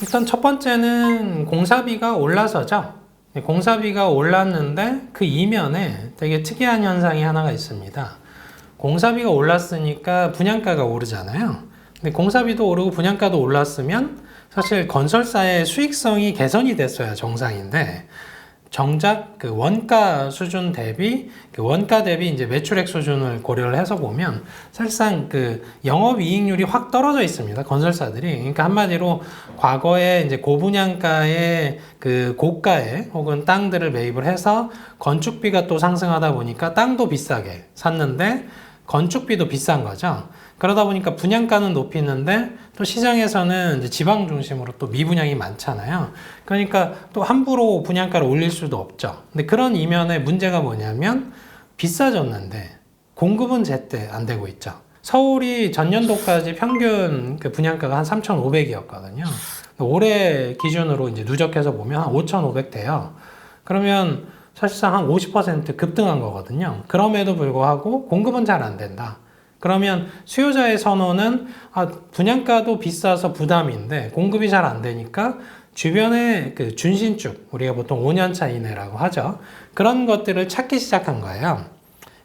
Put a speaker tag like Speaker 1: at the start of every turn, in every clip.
Speaker 1: 일단 첫 번째는 공사비가 올라서죠. 공사비가 올랐는데 그 이면에 되게 특이한 현상이 하나가 있습니다. 공사비가 올랐으니까 분양가가 오르잖아요. 근데 공사비도 오르고 분양가도 올랐으면 사실 건설사의 수익성이 개선이 됐어야 정상인데 정작 그 원가 수준 대비 원가 대비 이제 매출액 수준을 고려를 해서 보면 사실상 그 영업이익률이 확 떨어져 있습니다. 건설사들이. 그러니까 한마디로 과거에 이제 고분양가의 그 고가에 혹은 땅들을 매입을 해서 건축비가 또 상승하다 보니까 땅도 비싸게 샀는데 건축비도 비싼 거죠. 그러다 보니까 분양가는 높이는데 또 시장에서는 이제 지방 중심으로 또 미분양이 많잖아요. 그러니까 또 함부로 분양가를 올릴 수도 없죠. 근데 그런 이면에 문제가 뭐냐면 비싸졌는데 공급은 제때 안 되고 있죠. 서울이 전년도까지 평균 그 분양가가 한 3,500이었거든요. 올해 기준으로 이제 누적해서 보면 한 5,500 돼요. 그러면 사실상 한 50% 급등한 거거든요. 그럼에도 불구하고 공급은 잘 안 된다. 그러면 수요자의 선호는 분양가도 비싸서 부담인데 공급이 잘 안 되니까 주변에 그 준신축, 우리가 보통 5년차 이내라고 하죠. 그런 것들을 찾기 시작한 거예요.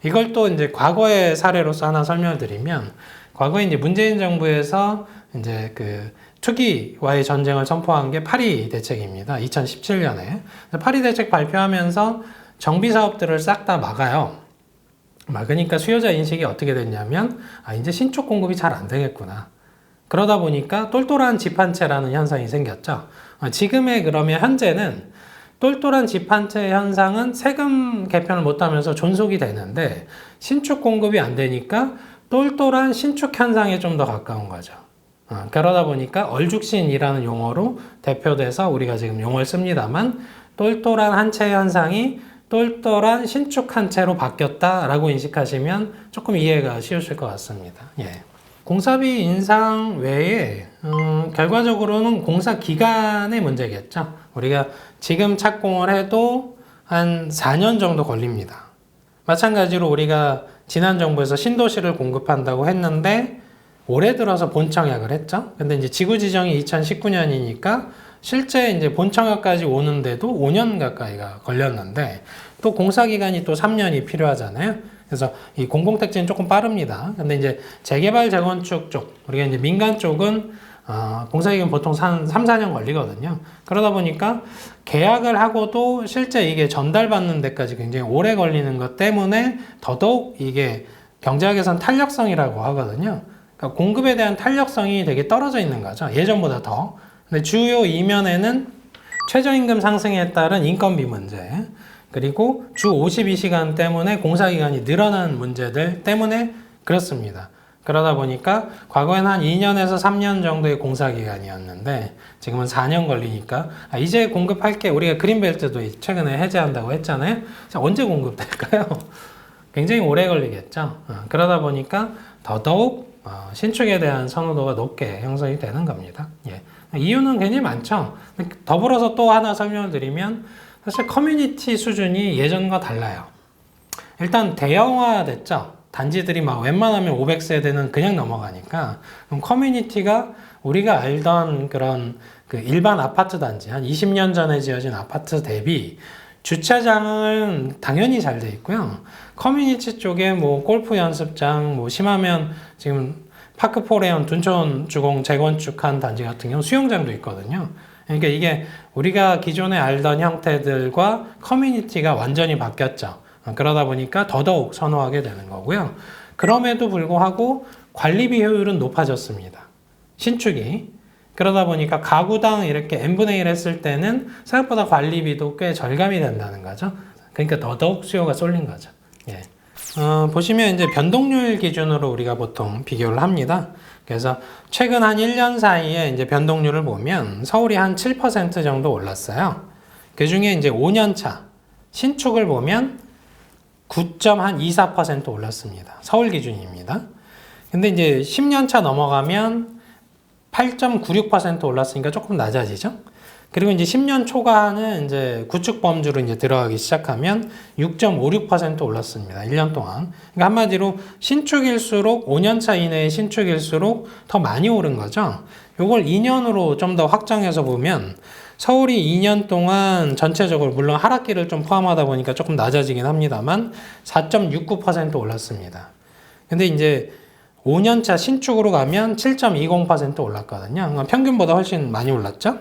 Speaker 1: 이걸 또 이제 과거의 사례로서 하나 설명을 드리면, 과거에 이제 문재인 정부에서 이제 그 투기와의 전쟁을 선포한 게 파리 대책입니다. 2017년에. 파리 대책 발표하면서 정비 사업들을 싹 다 막아요. 막으니까 수요자 인식이 어떻게 됐냐면, 이제 신축 공급이 잘 안 되겠구나. 그러다 보니까 똘똘한 집 한 채라는 현상이 생겼죠. 지금의 그러면 현재는 똘똘한 집 한 채 현상은 세금 개편을 못하면서 존속이 되는데 신축 공급이 안 되니까 똘똘한 신축 현상에 좀 더 가까운 거죠. 그러다 보니까 얼죽신이라는 용어로 대표돼서 우리가 지금 용어를 씁니다만 똘똘한 한 채 현상이 똘똘한 신축 한 채로 바뀌었다라고 인식하시면 조금 이해가 쉬우실 것 같습니다. 예. 공사비 인상 외에 결과적으로는 공사 기간의 문제겠죠. 우리가 지금 착공을 해도 한 4년 정도 걸립니다. 마찬가지로 우리가 지난 정부에서 신도시를 공급한다고 했는데 올해 들어서 본청약을 했죠. 근데 이제 지구 지정이 2019년이니까 실제 이제 본청약까지 오는데도 5년 가까이가 걸렸는데 또 공사 기간이 또 3년이 필요하잖아요. 그래서 이 공공택지는 조금 빠릅니다. 근데 이제 재개발 재건축 쪽, 우리가 이제 민간 쪽은 공사기간 보통 3, 4년 걸리거든요. 그러다 보니까 계약을 하고도 실제 이게 전달받는 데까지 굉장히 오래 걸리는 것 때문에 더더욱 이게 경제학에선 탄력성이라고 하거든요. 그러니까 공급에 대한 탄력성이 되게 떨어져 있는 거죠. 예전보다 더. 근데 주요 이면에는 최저임금 상승에 따른 인건비 문제, 그리고 주 52시간 때문에 공사기간이 늘어난 문제들 때문에 그렇습니다. 그러다 보니까 과거에는 한 2년에서 3년 정도의 공사기간이었는데 지금은 4년 걸리니까 이제 공급할게, 우리가 그린벨트도 최근에 해제한다고 했잖아요. 언제 공급될까요? 굉장히 오래 걸리겠죠. 그러다 보니까 더더욱 신축에 대한 선호도가 높게 형성이 되는 겁니다. 예. 이유는 굉장히 많죠. 더불어서 또 하나 설명을 드리면 사실 커뮤니티 수준이 예전과 달라요. 일단 대형화됐죠. 단지들이 막 웬만하면 500세대는 그냥 넘어가니까 그럼 커뮤니티가 우리가 알던 그런 그 일반 아파트 단지 한 20년 전에 지어진 아파트 대비 주차장은 당연히 잘 돼 있고요. 커뮤니티 쪽에 뭐 골프 연습장, 뭐 심하면 지금 파크포레온 둔촌 주공 재건축한 단지 같은 경우 수영장도 있거든요. 그러니까 이게 우리가 기존에 알던 형태들과 커뮤니티가 완전히 바뀌었죠. 그러다 보니까 더더욱 선호하게 되는 거고요. 그럼에도 불구하고 관리비 효율은 높아졌습니다. 신축이. 그러다 보니까 가구당 이렇게 n분의 1 했을 때는 생각보다 관리비도 꽤 절감이 된다는 거죠. 그러니까 더더욱 수요가 쏠린 거죠. 예. 보시면 이제 변동률 기준으로 우리가 보통 비교를 합니다. 그래서 최근 한 1년 사이에 이제 변동률을 보면 서울이 한 7% 정도 올랐어요. 그 중에 이제 5년 차 신축을 보면 9.24% 올랐습니다. 서울 기준입니다. 근데 이제 10년 차 넘어가면 8.96% 올랐으니까 조금 낮아지죠. 그리고 이제 10년 초과는 이제 구축 범주로 이제 들어가기 시작하면 6.56% 올랐습니다. 1년 동안. 그러니까 한마디로 신축일수록 5년차 이내의 신축일수록 더 많이 오른 거죠. 요걸 2년으로 좀 더 확장해서 보면 서울이 2년 동안 전체적으로 물론 하락기를 좀 포함하다 보니까 조금 낮아지긴 합니다만 4.69% 올랐습니다. 근데 이제 5년차 신축으로 가면 7.20% 올랐거든요. 그러니까 평균보다 훨씬 많이 올랐죠.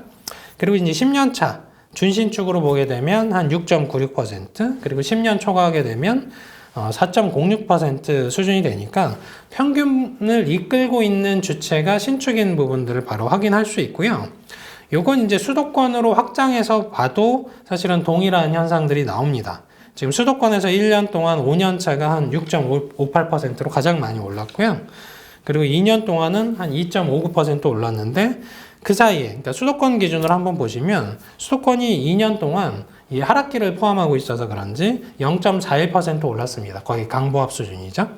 Speaker 1: 그리고 이제 10년차 준신축으로 보게 되면 한 6.96%, 그리고 10년 초과하게 되면 4.06% 수준이 되니까 평균을 이끌고 있는 주체가 신축인 부분들을 바로 확인할 수 있고요. 요건 이제 수도권으로 확장해서 봐도 사실은 동일한 현상들이 나옵니다. 지금 수도권에서 1년 동안 5년차가 한 6.58%로 가장 많이 올랐고요. 그리고 2년 동안은 한 2.59% 올랐는데 그 사이에, 그러니까 수도권 기준으로 한번 보시면 수도권이 2년 동안 이 하락기를 포함하고 있어서 그런지 0.41% 올랐습니다. 거의 강보합 수준이죠.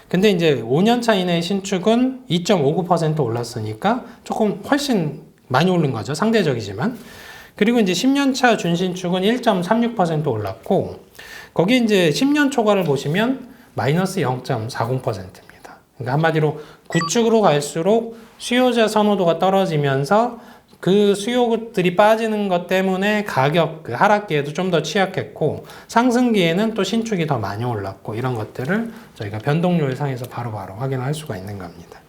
Speaker 1: 근데 이제 5년차 이내의 신축은 2.59% 올랐으니까 조금 훨씬 많이 오른 거죠. 상대적이지만. 그리고 이제 10년차 준신축은 1.36% 올랐고, 거기 이제 10년 초과를 보시면 마이너스 0.40%입니다. 그러니까 한마디로 구축으로 갈수록 수요자 선호도가 떨어지면서 그 수요들이 빠지는 것 때문에 가격, 그 하락기에도 좀 더 취약했고, 상승기에는 또 신축이 더 많이 올랐고, 이런 것들을 저희가 변동률 상에서 바로바로 확인할 수가 있는 겁니다.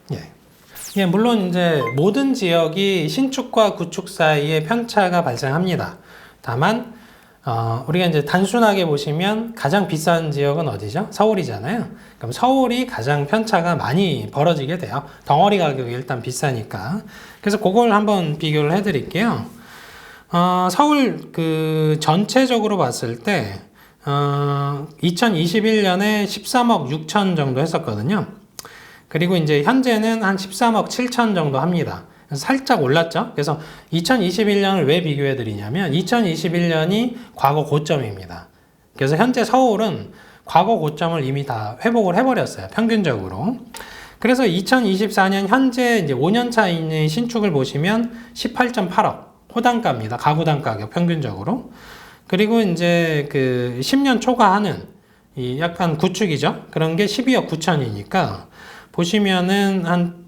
Speaker 1: 예, 물론 이제 모든 지역이 신축과 구축 사이에 편차가 발생합니다. 다만 우리가 이제 단순하게 보시면 가장 비싼 지역은 어디죠? 서울이잖아요. 그럼 서울이 가장 편차가 많이 벌어지게 돼요. 덩어리 가격이 일단 비싸니까. 그래서 그걸 한번 비교를 해드릴게요. 서울 그 전체적으로 봤을 때 2021년에 13억 6천 정도 했었거든요. 그리고 이제 현재는 한 13억 7천 정도 합니다. 그래서 살짝 올랐죠. 그래서 2021년을 왜 비교해 드리냐면 2021년이 과거 고점입니다. 그래서 현재 서울은 과거 고점을 이미 다 회복을 해버렸어요. 평균적으로. 그래서 2024년 현재 이제 5년차 이내 신축을 보시면 18.8억 호단가입니다. 가구당 가격 평균적으로. 그리고 이제 그 10년 초과하는 이 약간 구축이죠. 그런 게 12억 9천이니까 보시면은 한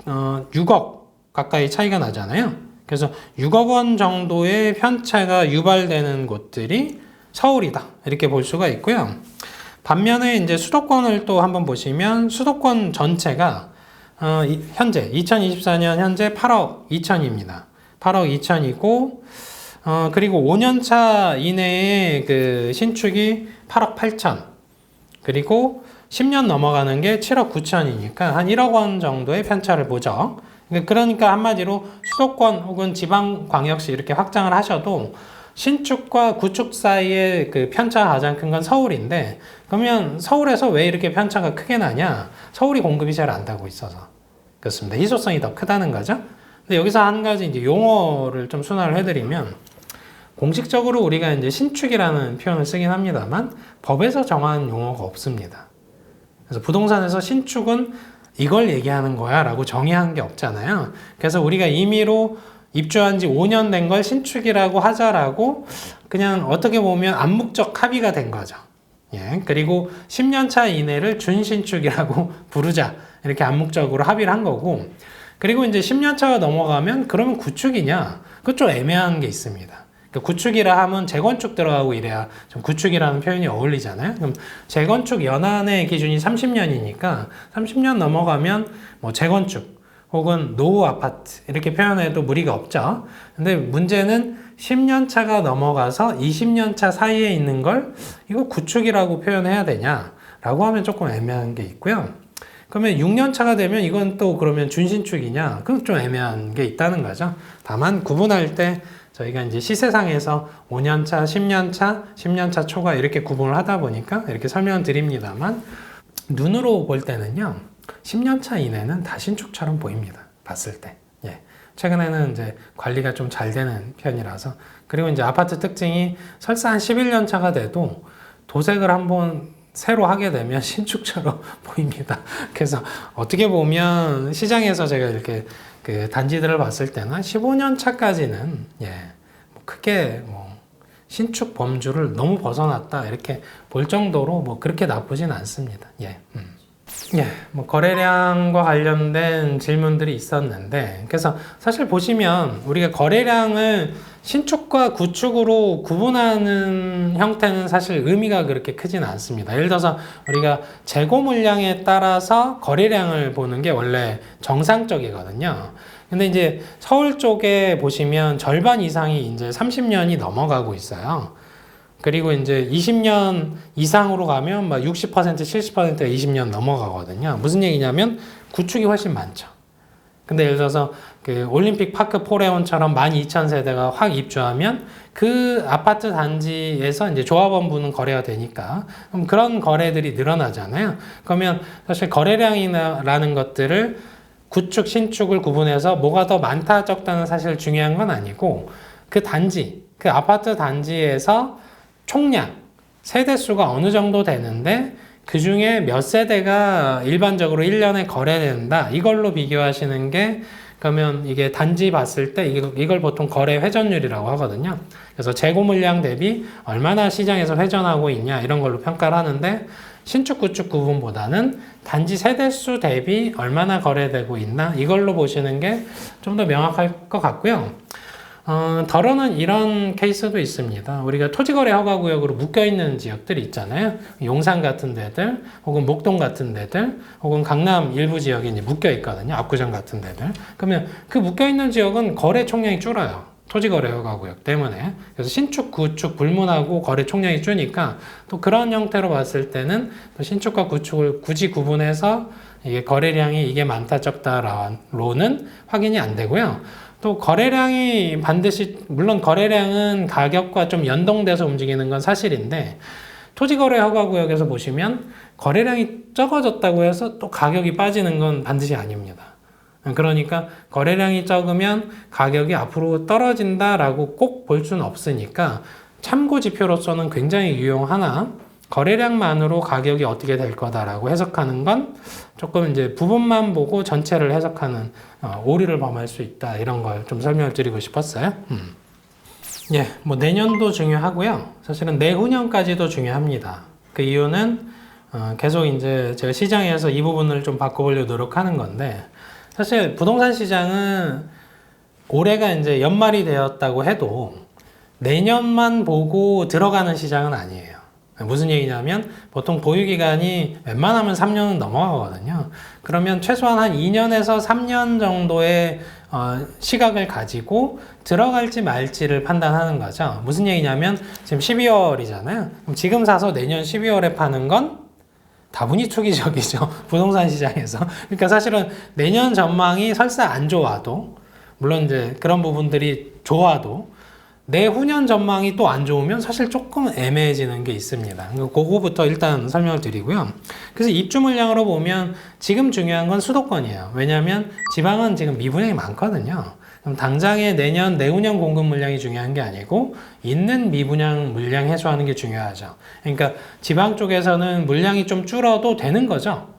Speaker 1: 6억 가까이 차이가 나잖아요. 그래서 6억 원 정도의 편차가 유발되는 곳들이 서울이다. 이렇게 볼 수가 있고요. 반면에 이제 수도권을 또 한번 보시면 수도권 전체가 현재 2024년 현재 8억 2천입니다. 8억 2천이고 그리고 5년차 이내에 그 신축이 8억 8천. 그리고 10년 넘어가는 게 7억 9천이니까 한 1억 원 정도의 편차를 보죠. 그러니까 한마디로 수도권 혹은 지방광역시 이렇게 확장을 하셔도 신축과 구축 사이의 그 편차가 가장 큰 건 서울인데, 그러면 서울에서 왜 이렇게 편차가 크게 나냐? 서울이 공급이 잘 안 되고 있어서 그렇습니다. 희소성이 더 크다는 거죠. 근데 여기서 한 가지 이제 용어를 좀 순화를 해드리면, 공식적으로 우리가 이제 신축이라는 표현을 쓰긴 합니다만 법에서 정한 용어가 없습니다. 그래서 부동산에서 신축은 이걸 얘기하는 거야 라고 정의한 게 없잖아요. 그래서 우리가 임의로 입주한 지 5년 된 걸 신축이라고 하자라고 그냥 어떻게 보면 암묵적 합의가 된 거죠. 예. 그리고 10년 차 이내를 준신축이라고 부르자. 이렇게 암묵적으로 합의를 한 거고. 그리고 이제 10년 차가 넘어가면 그러면 구축이냐? 그것 좀 애매한 게 있습니다. 구축이라 하면 재건축 들어가고 이래야 좀 구축이라는 표현이 어울리잖아요. 그럼 재건축 연한의 기준이 30년이니까 30년 넘어가면 뭐 재건축 혹은 노후 아파트 이렇게 표현해도 무리가 없죠. 근데 문제는 10년 차가 넘어가서 20년 차 사이에 있는 걸 이거 구축이라고 표현해야 되냐라고 하면 조금 애매한 게 있고요. 그러면 6년 차가 되면 이건 또 그러면 준신축이냐? 그건 좀 애매한 게 있다는 거죠. 다만 구분할 때 저희가 이제 시세상에서 5년차, 10년차, 10년차 초과 이렇게 구분을 하다 보니까 이렇게 설명을 드립니다만, 눈으로 볼 때는요, 10년차 이내는 다 신축처럼 보입니다. 봤을 때. 예. 최근에는 이제 관리가 좀 잘 되는 편이라서. 그리고 이제 아파트 특징이 설사 한 11년 차가 돼도 도색을 한번 새로 하게 되면 신축처럼 보입니다. 그래서 어떻게 보면 시장에서 제가 이렇게 그 단지들을 봤을 때는 15년 차까지는 뭐 크게 뭐 신축 범주를 너무 벗어났다 이렇게 볼 정도로 뭐 그렇게 나쁘진 않습니다. 뭐 거래량과 관련된 질문들이 있었는데, 그래서 사실 보시면 우리가 거래량을 신축과 구축으로 구분하는 형태는 사실 의미가 그렇게 크진 않습니다. 예를 들어서 우리가 재고 물량에 따라서 거래량을 보는 게 원래 정상적이거든요. 근데 이제 서울 쪽에 보시면 절반 이상이 이제 30년이 넘어가고 있어요. 그리고 이제 20년 이상으로 가면 막 60%, 70%가 20년 넘어가거든요. 무슨 얘기냐면 구축이 훨씬 많죠. 근데 예를 들어서 그 올림픽 파크 포레온처럼 12,000세대가 확 입주하면 그 아파트 단지에서 이제 조합원부는 거래가 되니까 그럼 그런 거래들이 늘어나잖아요. 그러면 사실 거래량이라는 것들을 구축, 신축을 구분해서 뭐가 더 많다, 적다는 사실 중요한 건 아니고 그 단지, 그 아파트 단지에서 총량, 세대수가 어느 정도 되는데 그 중에 몇 세대가 일반적으로 1년에 거래된다. 이걸로 비교하시는 게, 그러면 이게 단지 봤을 때 이걸 보통 거래 회전율이라고 하거든요. 그래서 재고 물량 대비 얼마나 시장에서 회전하고 있냐 이런 걸로 평가를 하는데, 신축 구축 구분보다는 단지 세대수 대비 얼마나 거래되고 있나 이걸로 보시는 게 좀 더 명확할 것 같고요. 덜어는 이런 케이스도 있습니다. 우리가 토지거래 허가구역으로 묶여있는 지역들이 있잖아요. 용산 같은 데들, 혹은 목동 같은 데들, 혹은 강남 일부 지역이 이제 묶여있거든요. 압구정 같은 데들. 그러면 그 묶여있는 지역은 거래 총량이 줄어요. 토지거래 허가구역 때문에. 그래서 신축, 구축 불문하고 거래 총량이 줄니까 또 그런 형태로 봤을 때는 또 신축과 구축을 굳이 구분해서 이게 거래량이 이게 많다 적다로는 확인이 안 되고요. 또 거래량이 반드시, 물론 거래량은 가격과 좀 연동돼서 움직이는 건 사실인데, 토지거래 허가구역에서 보시면 거래량이 적어졌다고 해서 또 가격이 빠지는 건 반드시 아닙니다. 그러니까 거래량이 적으면 가격이 앞으로 떨어진다라고 꼭 볼 수는 없으니까 참고 지표로서는 굉장히 유용하나, 거래량만으로 가격이 어떻게 될 거다라고 해석하는 건 조금 이제 부분만 보고 전체를 해석하는 오류를 범할 수 있다, 이런 걸 좀 설명을 드리고 싶었어요. 뭐 내년도 중요하고요. 사실은 내후년까지도 중요합니다. 그 이유는 계속 이제 제가 시장에서 이 부분을 좀 바꿔보려고 노력하는 건데, 사실 부동산 시장은 올해가 이제 연말이 되었다고 해도 내년만 보고 들어가는 시장은 아니에요. 무슨 얘기냐면 보통 보유기간이 웬만하면 3년은 넘어가거든요. 그러면 최소한 한 2년에서 3년 정도의 시각을 가지고 들어갈지 말지를 판단하는 거죠. 무슨 얘기냐면 지금 12월이잖아요. 그럼 지금 사서 내년 12월에 파는 건 다분히 투기적이죠. 부동산 시장에서. 그러니까 사실은 내년 전망이 설사 안 좋아도, 물론 이제 그런 부분들이 좋아도 내후년 전망이 또 안 좋으면 사실 조금 애매해지는 게 있습니다. 그거부터 일단 설명을 드리고요. 그래서 입주 물량으로 보면 지금 중요한 건 수도권이에요. 왜냐하면 지방은 지금 미분양이 많거든요. 그럼 당장의 내년, 내후년 공급 물량이 중요한 게 아니고 있는 미분양 물량 해소하는 게 중요하죠. 그러니까 지방 쪽에서는 물량이 좀 줄어도 되는 거죠.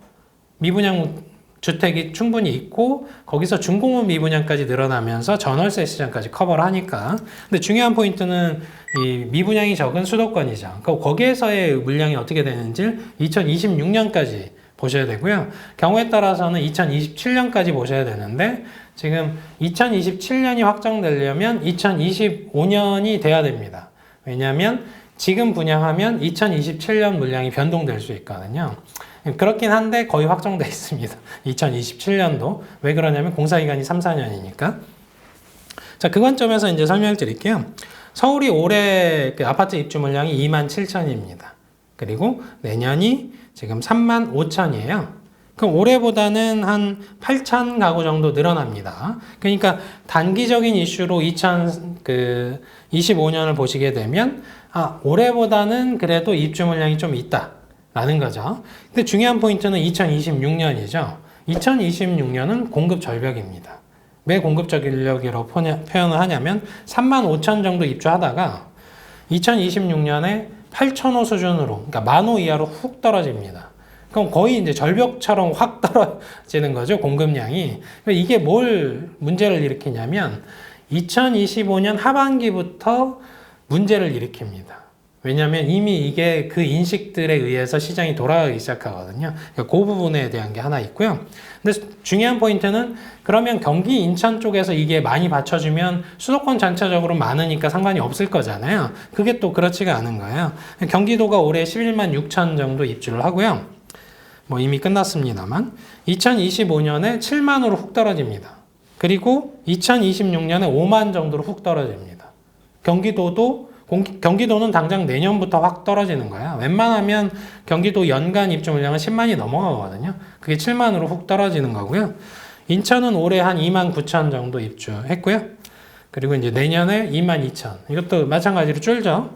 Speaker 1: 미분양 주택이 충분히 있고 거기서 중공업 미분양까지 늘어나면서 전월세 시장까지 커버를 하니까. 근데 중요한 포인트는 이 미분양이 적은 수도권이죠. 거기에서의 물량이 어떻게 되는지 2026년까지 보셔야 되고요. 경우에 따라서는 2027년까지 보셔야 되는데, 지금 2027년이 확정되려면 2025년이 돼야 됩니다. 왜냐하면 지금 분양하면 2027년 물량이 변동될 수 있거든요. 그렇긴 한데 거의 확정돼 있습니다. 2027년도. 왜 그러냐면 공사기간이 3, 4년이니까. 자, 그 관점에서 이제 설명을 드릴게요. 서울이 올해 그 아파트 입주 물량이 27,000입니다. 그리고 내년이 지금 35,000이에요. 그럼 올해보다는 한 8,000 가구 정도 늘어납니다. 그러니까 단기적인 이슈로 2025년을 보시게 되면 올해보다는 그래도 입주 물량이 좀 있다 라는 거죠. 근데 중요한 포인트는 2026년이죠. 2026년은 공급 절벽입니다. 왜 공급 절벽이라고 표현을 하냐면 35,000 정도 입주하다가 2026년에 8,000호 수준으로, 그러니까 10,000호 이하로 훅 떨어집니다. 그럼 거의 이제 절벽처럼 확 떨어지는 거죠, 공급량이. 이게 뭘 문제를 일으키냐면 2025년 하반기부터 문제를 일으킵니다. 왜냐하면 이미 이게 그 인식들에 의해서 시장이 돌아가기 시작하거든요. 그러니까 그 부분에 대한 게 하나 있고요. 근데 중요한 포인트는 그러면 경기 인천 쪽에서 이게 많이 받쳐주면 수도권 전체적으로 많으니까 상관이 없을 거잖아요. 그게 또 그렇지가 않은 거예요. 경기도가 올해 11만 6천 정도 입주를 하고요. 뭐 이미 끝났습니다만 2025년에 7만으로 훅 떨어집니다. 그리고 2026년에 5만 정도로 훅 떨어집니다. 경기도는 당장 내년부터 확 떨어지는 거야. 웬만하면 경기도 연간 입주 물량은 10만이 넘어가거든요. 그게 7만으로 훅 떨어지는 거고요. 인천은 올해 한 2만 9천 정도 입주했고요. 그리고 이제 내년에 2만 2천. 이것도 마찬가지로 줄죠.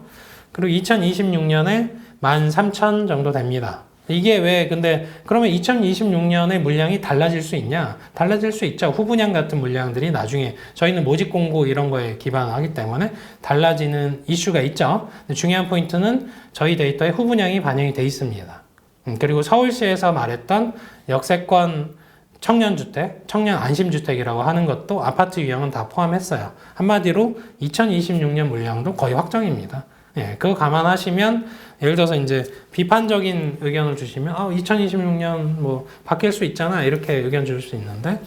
Speaker 1: 그리고 2026년에 1만 3천 정도 됩니다. 이게 왜 근데 그러면 2026년에 물량이 달라질 수 있냐? 달라질 수 있죠. 후분양 같은 물량들이 나중에 저희는 모집 공고 이런 거에 기반하기 때문에 달라지는 이슈가 있죠. 근데 중요한 포인트는 저희 데이터에 후분양이 반영이 돼 있습니다. 그리고 서울시에서 말했던 역세권 청년주택, 청년 안심주택이라고 하는 것도 아파트 유형은 다 포함했어요. 한마디로 2026년 물량도 거의 확정입니다. 예, 그거 감안하시면 예를 들어서 이제 비판적인 의견을 주시면 2026년 뭐 바뀔 수 있잖아 이렇게 의견 줄 수 있는데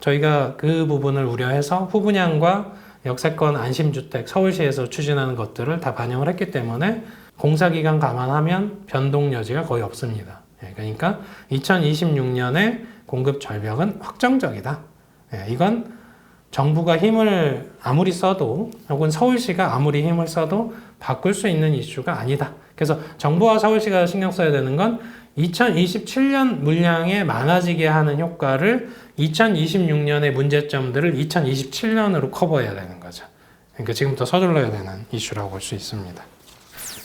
Speaker 1: 저희가 그 부분을 우려해서 후분양과 역세권 안심주택 서울시에서 추진하는 것들을 다 반영을 했기 때문에 공사기간 감안하면 변동 여지가 거의 없습니다. 예, 그러니까 2026년에 공급 절벽은 확정적이다. 예, 이건 정부가 힘을 아무리 써도 혹은 서울시가 아무리 힘을 써도 바꿀 수 있는 이슈가 아니다. 그래서 정부와 서울시가 신경 써야 되는 건 2027년 물량에 많아지게 하는 효과를 2026년의 문제점들을 2027년으로 커버해야 되는 거죠. 그러니까 지금부터 서둘러야 되는 이슈라고 볼 수 있습니다.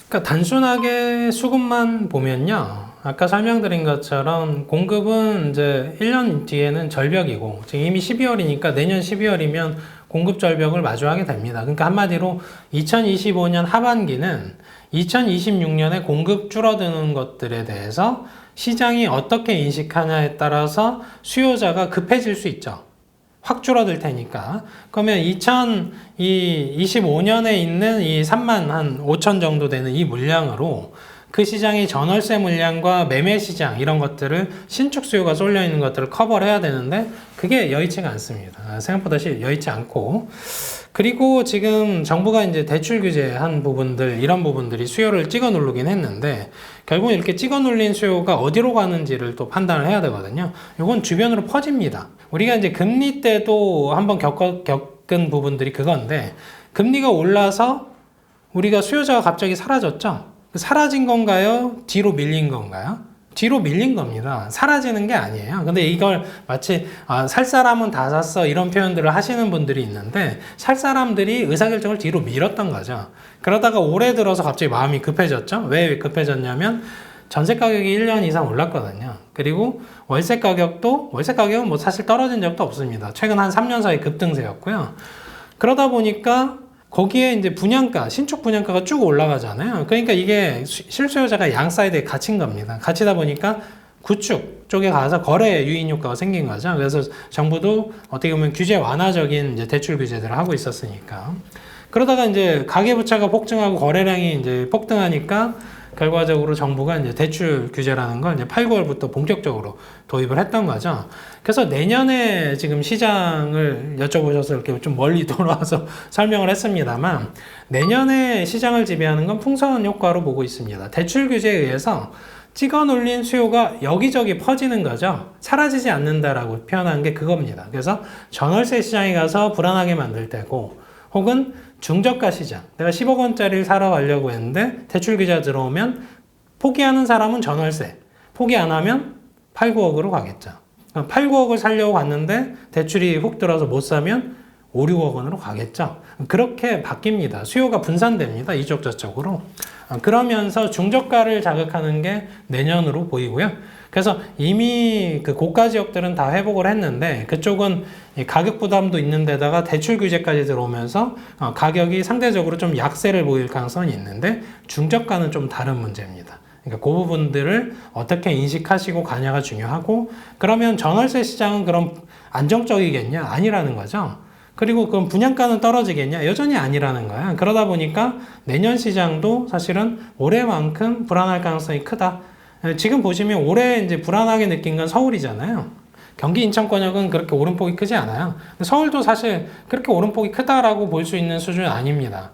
Speaker 1: 그러니까 단순하게 수급만 보면요. 아까 설명드린 것처럼 공급은 이제 1년 뒤에는 절벽이고 지금 이미 12월이니까 내년 12월이면 공급 절벽을 마주하게 됩니다. 그러니까 한마디로 2025년 하반기는 2026년에 공급 줄어드는 것들에 대해서 시장이 어떻게 인식하냐에 따라서 수요자가 급해질 수 있죠. 확 줄어들 테니까. 그러면 2025년에 있는 이 3만 한 5천 정도 되는 이 물량으로 그 시장이 전월세 물량과 매매 시장 이런 것들을 신축 수요가 쏠려 있는 것들을 커버를 해야 되는데 그게 여의치가 않습니다. 생각보다 여의치 않고 그리고 지금 정부가 이제 대출 규제한 부분들 이런 부분들이 수요를 찍어 누르긴 했는데 결국 이렇게 찍어 눌린 수요가 어디로 가는지를 또 판단을 해야 되거든요. 이건 주변으로 퍼집니다. 우리가 이제 금리 때도 한번 겪은 부분들이 그건데 금리가 올라서 우리가 수요자가 갑자기 사라졌죠. 사라진 건가요? 뒤로 밀린 건가요? 뒤로 밀린 겁니다. 사라지는 게 아니에요. 근데 이걸 마치 살 사람은 다 샀어 이런 표현들을 하시는 분들이 있는데 살 사람들이 의사결정을 뒤로 밀었던 거죠. 그러다가 올해 들어서 갑자기 마음이 급해졌죠. 왜 급해졌냐면 전세 가격이 1년 이상 올랐거든요. 그리고 월세 가격은 뭐 사실 떨어진 적도 없습니다. 최근 한 3년 사이 급등세였고요. 그러다 보니까 거기에 이제 분양가, 신축 분양가가 쭉 올라가잖아요. 그러니까 이게 실수요자가 양 사이드에 갇힌 겁니다. 갇히다 보니까 구축 쪽에 가서 거래 유인 효과가 생긴 거죠. 그래서 정부도 어떻게 보면 규제 완화적인 이제 대출 규제들을 하고 있었으니까. 그러다가 이제 가계부채가 폭증하고 거래량이 이제 폭등하니까 결과적으로 정부가 이제 대출 규제라는 걸 이제 8, 9월부터 본격적으로 도입을 했던 거죠. 그래서 내년에 지금 시장을 여쭤보셔서 이렇게 좀 멀리 돌아와서 설명을 했습니다만 내년에 시장을 지배하는 건 풍선 효과로 보고 있습니다. 대출 규제에 의해서 찍어 눌린 수요가 여기저기 퍼지는 거죠. 사라지지 않는다라고 표현한 게 그겁니다. 그래서 전월세 시장에 가서 불안하게 만들 때고 혹은 중저가 시장, 내가 10억 원짜리를 사러 가려고 했는데 대출 규제가 들어오면 포기하는 사람은 전월세, 포기 안 하면 8, 9억으로 가겠죠. 8, 9억을 사려고 갔는데 대출이 훅 들어서 못 사면 5, 6억 원으로 가겠죠. 그렇게 바뀝니다. 수요가 분산됩니다. 이쪽 저쪽으로. 그러면서 중저가를 자극하는 게 내년으로 보이고요. 그래서 이미 그 고가 지역들은 다 회복을 했는데 그쪽은 가격 부담도 있는 데다가 대출 규제까지 들어오면서 가격이 상대적으로 좀 약세를 보일 가능성이 있는데 중저가는 좀 다른 문제입니다. 그러니까 그 부분들을 어떻게 인식하시고 가냐가 중요하고, 그러면 전월세 시장은 그럼 안정적이겠냐? 아니라는 거죠. 그리고 그럼 분양가는 떨어지겠냐? 여전히 아니라는 거야. 그러다 보니까 내년 시장도 사실은 올해만큼 불안할 가능성이 크다. 지금 보시면 올해 이제 불안하게 느낀 건 서울이잖아요. 경기 인천권역은 그렇게 오름폭이 크지 않아요. 서울도 사실 그렇게 오름폭이 크다라고 볼 수 있는 수준은 아닙니다.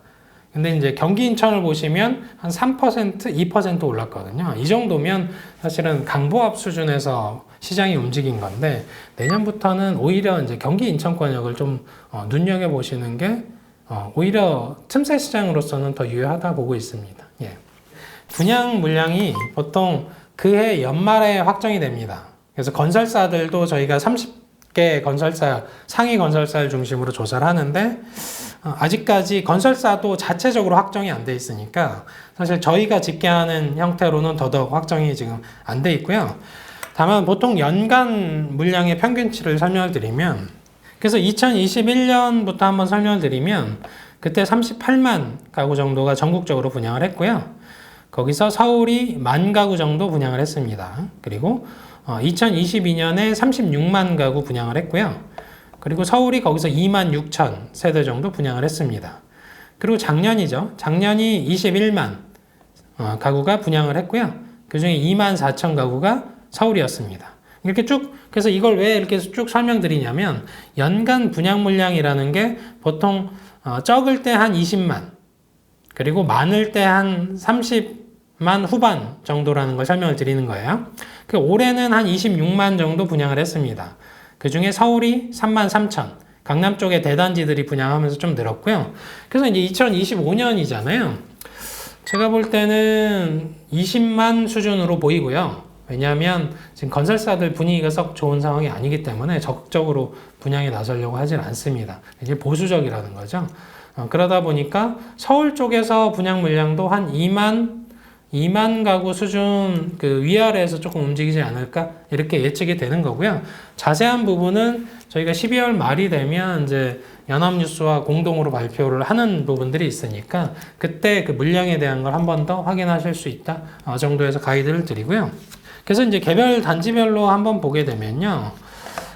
Speaker 1: 근데 이제 경기 인천을 보시면 한 3%, 2% 올랐거든요. 이 정도면 사실은 강보합 수준에서 시장이 움직인 건데, 내년부터는 오히려 이제 경기 인천권역을 좀 눈여겨보시는 게 오히려 틈새 시장으로서는 더 유효하다 보고 있습니다. 예. 분양 물량이 보통 그해 연말에 확정이 됩니다. 그래서 건설사들도 저희가 30개 건설사, 상위 건설사를 중심으로 조사를 하는데, 아직까지 건설사도 자체적으로 확정이 안 돼 있으니까 사실 저희가 집계하는 형태로는 더더욱 확정이 지금 안 돼 있고요. 다만 보통 연간 물량의 평균치를 설명을 드리면, 그래서 2021년부터 한번 설명을 드리면 그때 38만 가구 정도가 전국적으로 분양을 했고요. 거기서 서울이 10,000 가구 정도 분양을 했습니다. 그리고 2022년에 36만 가구 분양을 했고요. 그리고 서울이 거기서 26,000 세대 정도 분양을 했습니다. 그리고 작년이죠. 작년이 21만 가구가 분양을 했고요. 그 중에 24,000 가구가 서울이었습니다. 이렇게 쭉, 그래서 이걸 왜 이렇게 쭉 설명드리냐면, 연간 분양 물량이라는 게 보통 적을 때 한 20만, 그리고 많을 때 한 30만 후반 정도라는 걸 설명을 드리는 거예요. 올해는 한 26만 정도 분양을 했습니다. 그 중에 서울이 33,000, 강남 쪽에 대단지들이 분양하면서 좀 늘었고요. 그래서 이제 2025년이잖아요. 제가 볼 때는 20만 수준으로 보이고요. 왜냐하면 지금 건설사들 분위기가 썩 좋은 상황이 아니기 때문에 적극적으로 분양에 나서려고 하진 않습니다. 이게 보수적이라는 거죠. 그러다 보니까 서울 쪽에서 분양 물량도 한 2만 가구 수준 그 위아래에서 조금 움직이지 않을까 이렇게 예측이 되는 거고요. 자세한 부분은 저희가 12월 말이 되면 이제 연합뉴스와 공동으로 발표를 하는 부분들이 있으니까 그때 그 물량에 대한 걸 한 번 더 확인하실 수 있다 정도에서 가이드를 드리고요. 그래서 이제 개별 단지별로 한번 보게 되면요.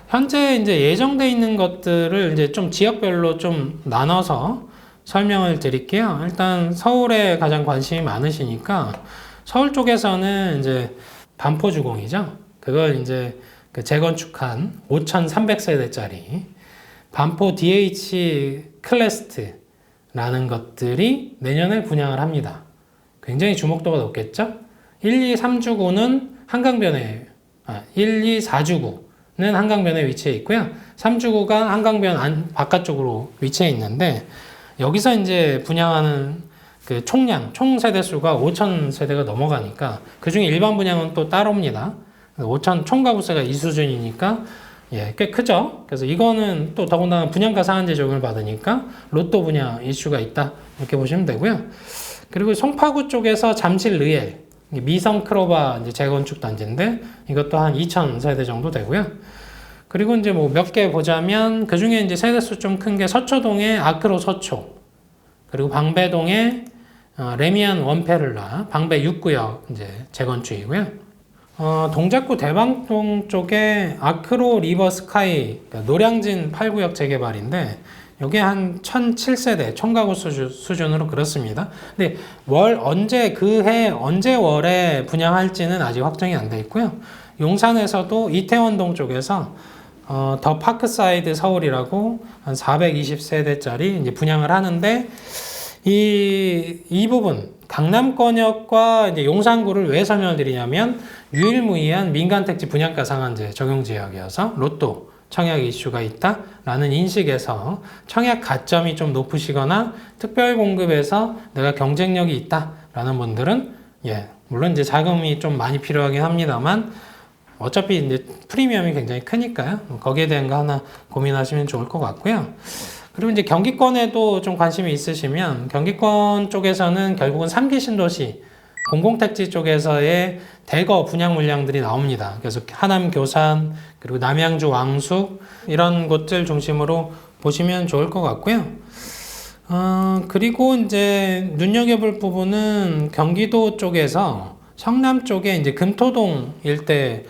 Speaker 1: 현재 이제 예정돼 있는 것들을 이제 좀 지역별로 좀 나눠서 설명을 드릴게요. 일단 서울에 가장 관심이 많으시니까 서울 쪽에서는 이제 반포주공이죠. 그걸 이제 그 재건축한 5,300세대짜리 반포 DH 클래스트라는 것들이 내년에 분양을 합니다. 굉장히 주목도가 높겠죠? 1, 2, 3주구는 한강변에, 1, 2, 4주구는 한강변에 위치해 있고요. 3주구가 한강변 바깥쪽으로 위치해 있는데, 여기서 이제 분양하는 그 총량, 총 세대수가 5,000세대가 넘어가니까 그 중에 일반 분양은 또 따로입니다. 5,000 총가구세가 이 수준이니까 꽤 크죠. 그래서 이거는 또 더군다나 분양가 상한제 적용을 받으니까 로또 분양 이슈가 있다 이렇게 보시면 되고요. 그리고 송파구 쪽에서 잠실 르엘 미성 크로바 이제 재건축 단지인데 이것도 한 2,000세대 정도 되고요. 그리고 이제 뭐 몇 개 보자면 그 중에 이제 세대수 좀 큰 게 서초동의 아크로 서초, 그리고 방배동의 레미안 원페를라 방배 6구역 이제 재건축이고요. 동작구 대방동 쪽에 아크로 리버 스카이 그러니까 노량진 8구역 재개발인데 이게 한 1,007세대 총가구 수준으로 그렇습니다. 근데 그해 언제 월에 분양할지는 아직 확정이 안 돼 있고요. 용산에서도 이태원동 쪽에서 더 파크사이드 서울이라고 한 420세대짜리 이제 분양을 하는데 이 부분 강남권역과 이제 용산구를 왜 설명을 드리냐면 유일무이한 민간택지 분양가 상한제 적용 지역이어서 로또 청약 이슈가 있다라는 인식에서 청약 가점이 좀 높으시거나 특별 공급에서 내가 경쟁력이 있다라는 분들은 물론 이제 자금이 좀 많이 필요하긴 합니다만 어차피 이제 프리미엄이 굉장히 크니까요. 거기에 대한 거 하나 고민하시면 좋을 것 같고요. 그리고 이제 경기권에도 좀 관심이 있으시면 경기권 쪽에서는 결국은 3기 신도시 공공택지 쪽에서의 대거 분양 물량들이 나옵니다. 그래서 하남 교산, 그리고 남양주 왕숙 이런 곳들 중심으로 보시면 좋을 것 같고요. 그리고 이제 눈여겨볼 부분은 경기도 쪽에서 성남 쪽에 이제 금토동 일대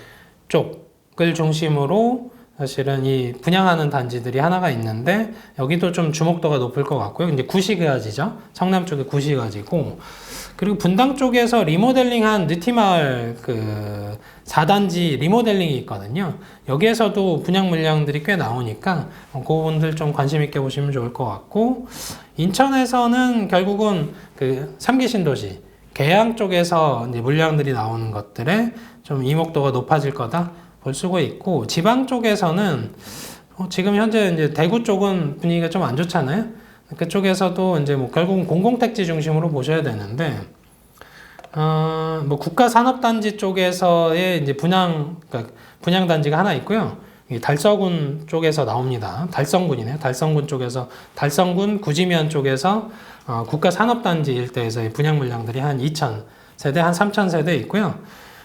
Speaker 1: 쪽을 중심으로 사실은 이 분양하는 단지들이 하나가 있는데 여기도 좀 주목도가 높을 것 같고요. 이제 구시가지죠. 성남 쪽에 구시가지고 그리고 분당 쪽에서 리모델링한 느티마을 그 4단지 리모델링이 있거든요. 여기에서도 분양 물량들이 꽤 나오니까 그 부분들 좀 관심 있게 보시면 좋을 것 같고 인천에서는 결국은 그 3기 신도시 계양 쪽에서 이제 물량들이 나오는 것들에 좀 이목도가 높아질 거다 볼 수가 있고 지방 쪽에서는 지금 현재 이제 대구 쪽은 분위기가 좀 안 좋잖아요. 그쪽에서도 이제 뭐 결국은 공공택지 중심으로 보셔야 되는데 뭐 국가산업단지 쪽에서의 이제 그러니까 분양단지가 하나 있고요. 달서군 쪽에서 나옵니다. 달성군이네요. 달성군 쪽에서 달성군 구지면 쪽에서 국가산업단지 일대에서의 분양 물량들이 한 2,000세대, 한 3,000세대 있고요.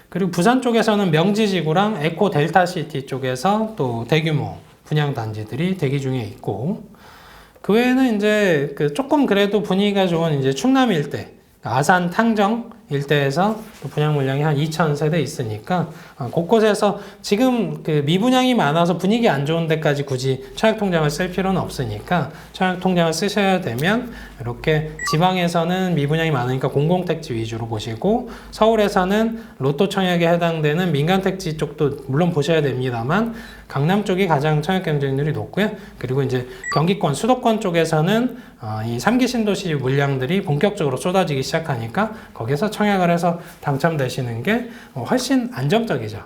Speaker 1: 그리고 부산 쪽에서는 명지지구랑 에코 델타시티 쪽에서 또 대규모 분양 단지들이 대기 중에 있고 그 외에는 이제 그 조금 그래도 분위기가 좋은 이제 충남 일대, 아산 탕정 일대에서 분양 물량이 한 2,000세대 있으니까 곳곳에서 지금 그 미분양이 많아서 분위기 안 좋은 데까지 굳이 청약통장을 쓸 필요는 없으니까 청약통장을 쓰셔야 되면 이렇게 지방에서는 미분양이 많으니까 공공택지 위주로 보시고 서울에서는 로또 청약에 해당되는 민간택지 쪽도 물론 보셔야 됩니다만 강남 쪽이 가장 청약 경쟁률이 높고요. 그리고 이제 경기권, 수도권 쪽에서는 이 3기 신도시 물량들이 본격적으로 쏟아지기 시작하니까 거기서 청약을 해서 당첨되시는 게 훨씬 안정적이죠.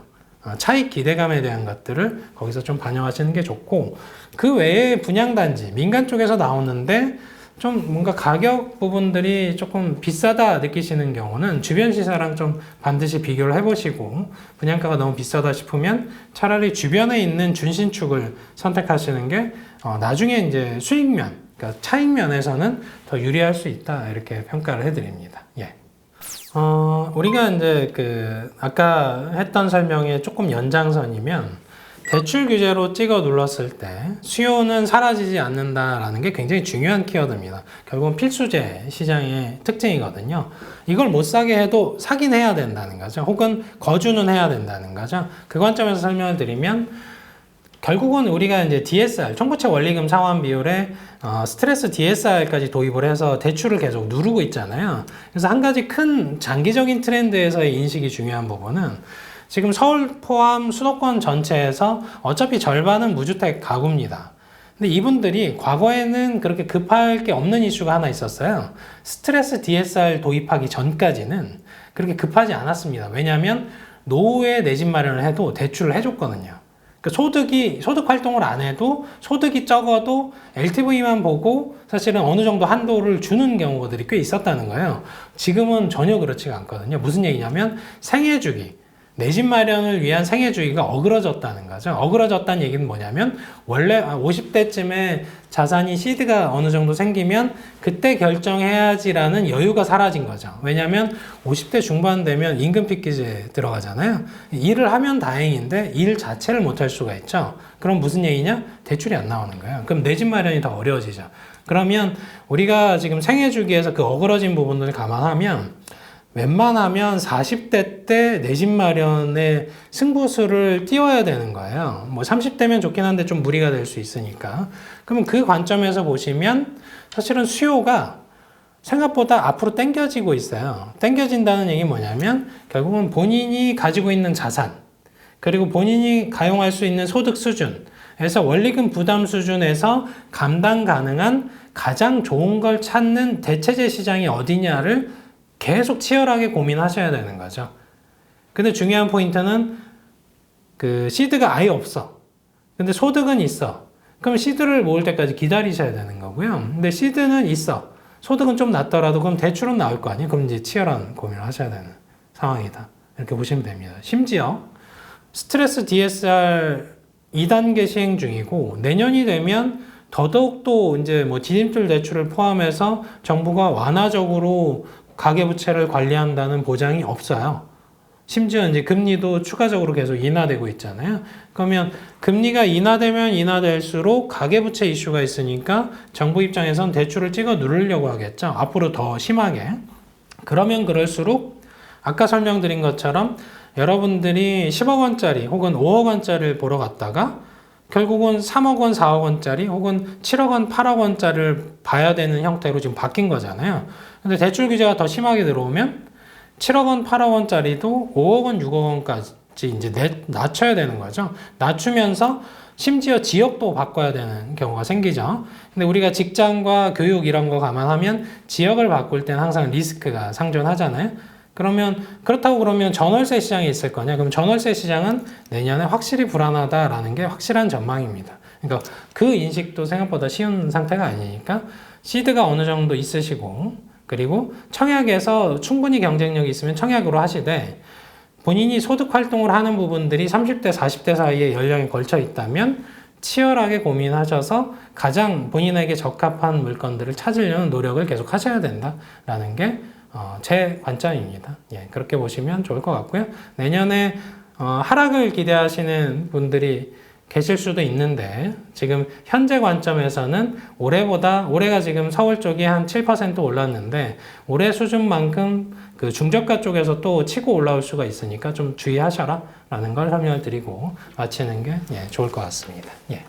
Speaker 1: 차익 기대감에 대한 것들을 거기서 좀 반영하시는 게 좋고 그 외에 분양단지, 민간 쪽에서 나오는데 좀 뭔가 가격 부분들이 조금 비싸다 느끼시는 경우는 주변 시세랑 좀 반드시 비교를 해보시고 분양가가 너무 비싸다 싶으면 차라리 주변에 있는 준신축을 선택하시는 게 나중에 이제 수익면, 그러니까 차익면에서는 더 유리할 수 있다 이렇게 평가를 해드립니다. 예. 우리가 이제 그 아까 했던 설명의 조금 연장선이면 대출 규제로 찍어 눌렀을 때 수요는 사라지지 않는다라는 게 굉장히 중요한 키워드입니다. 결국은 필수재 시장의 특징이거든요. 이걸 못 사게 해도 사긴 해야 된다는 거죠. 혹은 거주는 해야 된다는 거죠. 그 관점에서 설명을 드리면 결국은 우리가 이제 DSR, 총부채 원리금 상환 비율에 스트레스 DSR까지 도입을 해서 대출을 계속 누르고 있잖아요. 그래서 한 가지 큰 장기적인 트렌드에서의 인식이 중요한 부분은 지금 서울 포함 수도권 전체에서 어차피 절반은 무주택 가구입니다. 근데 이분들이 과거에는 그렇게 급할 게 없는 이슈가 하나 있었어요. 스트레스 DSR 도입하기 전까지는 그렇게 급하지 않았습니다. 왜냐하면 노후에 내 집 마련을 해도 대출을 해줬거든요. 그러니까 소득 활동을 안 해도 소득이 적어도 LTV만 보고 사실은 어느 정도 한도를 주는 경우들이 꽤 있었다는 거예요. 지금은 전혀 그렇지가 않거든요. 무슨 얘기냐면 생애주기. 내 집 마련을 위한 생애주기가 어그러졌다는 거죠. 어그러졌다는 얘기는 뭐냐면 원래 50대쯤에 자산이 시드가 어느 정도 생기면 그때 결정해야지라는 여유가 사라진 거죠. 왜냐하면 50대 중반 되면 임금 피키제 들어가잖아요. 일을 하면 다행인데 일 자체를 못할 수가 있죠. 그럼 무슨 얘기냐? 대출이 안 나오는 거예요. 그럼 내 집 마련이 더 어려워지죠. 그러면 우리가 지금 생애주기에서 그 어그러진 부분들을 감안하면 웬만하면 40대 때 내 집 마련의 승부수를 띄워야 되는 거예요. 뭐 30대면 좋긴 한데 좀 무리가 될 수 있으니까. 그러면 그 관점에서 보시면 사실은 수요가 생각보다 앞으로 당겨지고 있어요. 당겨진다는 얘기는 뭐냐면 결국은 본인이 가지고 있는 자산 그리고 본인이 가용할 수 있는 소득 수준에서 원리금 부담 수준에서 감당 가능한 가장 좋은 걸 찾는 대체재 시장이 어디냐를 계속 치열하게 고민하셔야 되는 거죠. 근데 중요한 포인트는 그 시드가 아예 없어. 근데 소득은 있어. 그럼 시드를 모을 때까지 기다리셔야 되는 거고요. 근데 시드는 있어. 소득은 좀 낮더라도 그럼 대출은 나올 거 아니에요. 그럼 이제 치열한 고민을 하셔야 되는 상황이다. 이렇게 보시면 됩니다. 심지어 스트레스 DSR 2단계 시행 중이고 내년이 되면 더더욱 또 이제 뭐 진입들 대출을 포함해서 정부가 완화적으로 가계부채를 관리한다는 보장이 없어요. 심지어 이제 금리도 추가적으로 계속 인하되고 있잖아요. 그러면 금리가 인하되면 인하될수록 가계부채 이슈가 있으니까 정부 입장에선 대출을 찍어 누르려고 하겠죠. 앞으로 더 심하게. 그러면 그럴수록 아까 설명드린 것처럼 여러분들이 10억 원짜리 혹은 5억 원짜리를 보러 갔다가 결국은 3억 원, 4억 원짜리 혹은 7억 원, 8억 원짜리를 봐야 되는 형태로 지금 바뀐 거잖아요. 근데 대출 규제가 더 심하게 들어오면 7억 원, 8억 원짜리도 5억 원, 6억 원까지 이제 낮춰야 되는 거죠. 낮추면서 심지어 지역도 바꿔야 되는 경우가 생기죠. 근데 우리가 직장과 교육 이런 거 감안하면 지역을 바꿀 때는 항상 리스크가 상존하잖아요. 그렇다고 그러면 전월세 시장이 있을 거냐? 그럼 전월세 시장은 내년에 확실히 불안하다라는 게 확실한 전망입니다. 그러니까 그 인식도 생각보다 쉬운 상태가 아니니까 시드가 어느 정도 있으시고 그리고 청약에서 충분히 경쟁력이 있으면 청약으로 하시되 본인이 소득 활동을 하는 부분들이 30대, 40대 사이에 연령이 걸쳐 있다면 치열하게 고민하셔서 가장 본인에게 적합한 물건들을 찾으려는 노력을 계속 하셔야 된다라는 게 제 관점입니다. 예, 그렇게 보시면 좋을 것 같고요. 내년에 하락을 기대하시는 분들이 계실 수도 있는데 지금 현재 관점에서는 올해가 지금 서울 쪽이 한 7% 올랐는데 올해 수준만큼 그 중저가 쪽에서 또 치고 올라올 수가 있으니까 좀 주의하셔라 라는 걸 설명을 드리고 마치는 게 좋을 것 같습니다. 예.